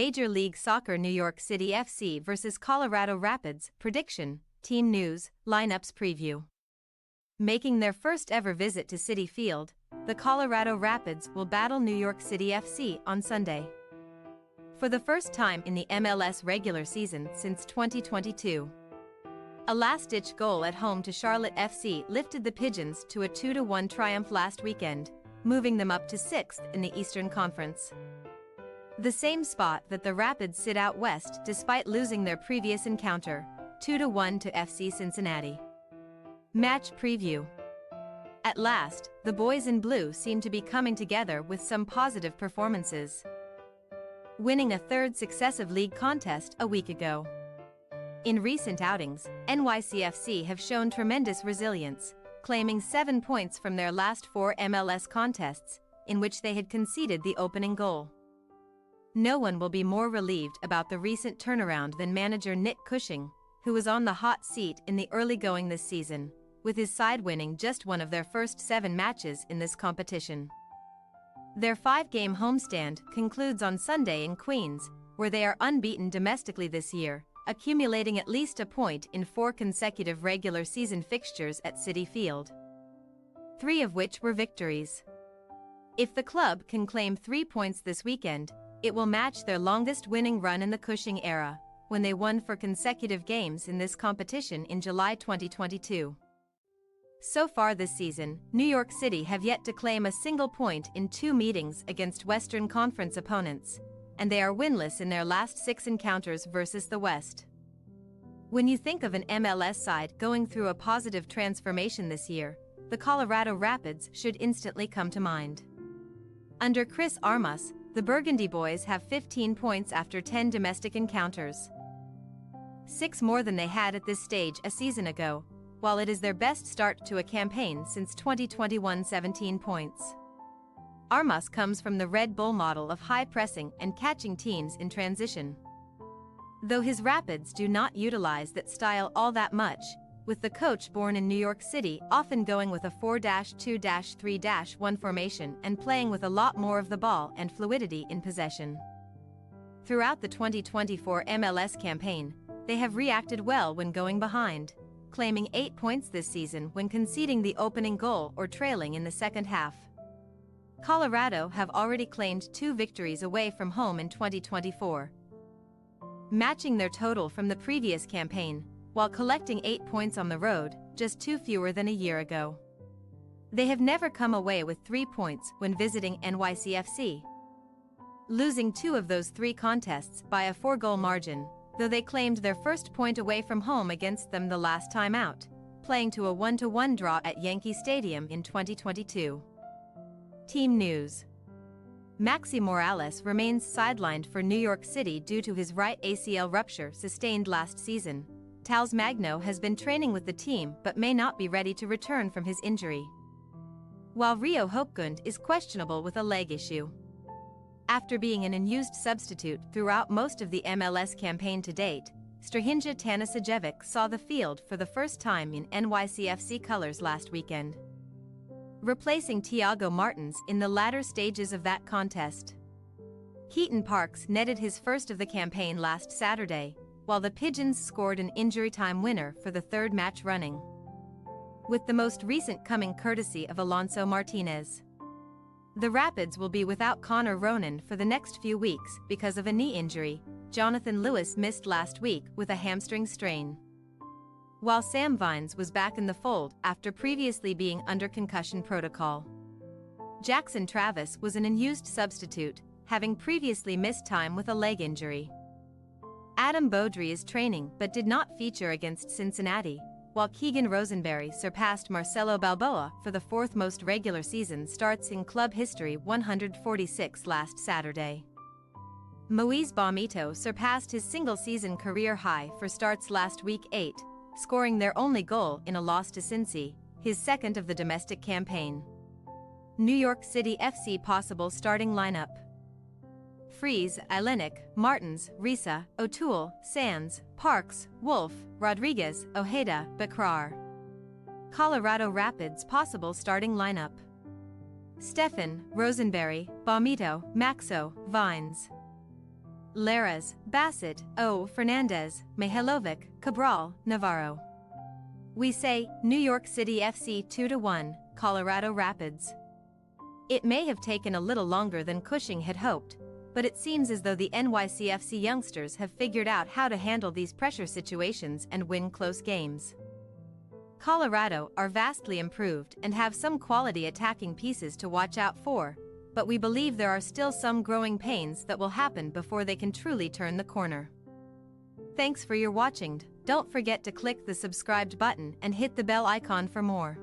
Major League Soccer New York City FC vs Colorado Rapids, prediction, team news, lineups preview. Making their first ever visit to Citi Field, the Colorado Rapids will battle New York City FC on Sunday. For the first time in the MLS regular season since 2022. A last-ditch goal at home to Charlotte FC lifted the Pigeons to a 2-1 triumph last weekend, moving them up to 6th in the Eastern Conference. The same spot that the Rapids sit out west despite losing their previous encounter, 2-1 to FC Cincinnati. Match preview. At last, the boys in blue seem to be coming together with some positive performances, winning a third successive league contest a week ago. In recent outings, NYCFC have shown tremendous resilience, claiming 7 points from their last 4 MLS contests, in which they had conceded the opening goal. No one will be more relieved about the recent turnaround than manager Nick Cushing, who was on the hot seat in the early going this season, with his side winning just one of their first 7 matches in this competition. Their 5-game homestand concludes on Sunday in Queens, where they are unbeaten domestically this year, accumulating at least a point in 4 consecutive regular season fixtures at Citi Field, 3 of which were victories. If the club can claim 3 points this weekend, it will match their longest winning run in the Cushing era, when they won 4 consecutive games in this competition in July 2022. So far this season, New York City have yet to claim a single point in 2 meetings against Western Conference opponents, and they are winless in their last 6 encounters versus the West. When you think of an MLS side going through a positive transformation this year, the Colorado Rapids should instantly come to mind. Under Chris Armas, the Burgundy boys have 15 points after 10 domestic encounters, 6 more than they had at this stage a season ago, while it is their best start to a campaign since 2021. 17 points. Armas comes from the Red Bull model of high pressing and catching teams in transition, though his Rapids do not utilize that style all that much, with the coach born in New York City often going with a 4-2-3-1 formation and playing with a lot more of the ball and fluidity in possession. Throughout the 2024 MLS campaign, they have reacted well when going behind, claiming 8 points this season when conceding the opening goal or trailing in the second half. Colorado have already claimed 2 victories away from home in 2024, matching their total from the previous campaign, while collecting 8 points on the road, just 2 fewer than a year ago. They have never come away with 3 points when visiting NYCFC, losing 2 of those 3 contests by a 4-goal margin, though they claimed their first point away from home against them the last time out, playing to a 1-1 draw at Yankee Stadium in 2022. Team news. Maxi Morales remains sidelined for New York City due to his right ACL rupture sustained last season. Talles Magno has been training with the team but may not be ready to return from his injury, while Rio Hopkund is questionable with a leg issue. After being an unused substitute throughout most of the MLS campaign to date, Strahinja Tanasajevic saw the field for the first time in NYCFC colors last weekend, replacing Thiago Martins in the latter stages of that contest. Keaton Parks netted his first of the campaign last Saturday, while the Pigeons scored an injury time winner for the 3rd match running, with the most recent coming courtesy of Alonso Martinez. The Rapids will be without Connor Ronan for the next few weeks because of a knee injury. Jonathan Lewis missed last week with a hamstring strain, while Sam Vines was back in the fold after previously being under concussion protocol. Jackson Travis was an unused substitute, having previously missed time with a leg injury. Adam Beaudry is training but did not feature against Cincinnati, while Keegan Rosenberry surpassed Marcelo Balboa for the 4th most regular season starts in club history, 146 last Saturday. Moise Bomito surpassed his single-season career high for starts last week, 8, scoring their only goal in a loss to Cincy, his 2nd of the domestic campaign. New York City FC possible starting lineup: Freeze, Ilenik, Martins, Risa, O'Toole, Sands, Parks, Wolf, Rodriguez, Ojeda, Bakrar. Colorado Rapids possible starting lineup: Stefan, Rosenberry, Bomito, Maxo, Vines. Laras, Bassett, O. Fernandez, Mihailovic, Cabral, Navarro. We say, New York City FC 2-1, Colorado Rapids. It may have taken a little longer than Cushing had hoped, but it seems as though the NYCFC youngsters have figured out how to handle these pressure situations and win close games. Colorado are vastly improved and have some quality attacking pieces to watch out for, but we believe there are still some growing pains that will happen before they can truly turn the corner. Thanks for your watching. Don't forget to click the subscribed button and hit the bell icon for more.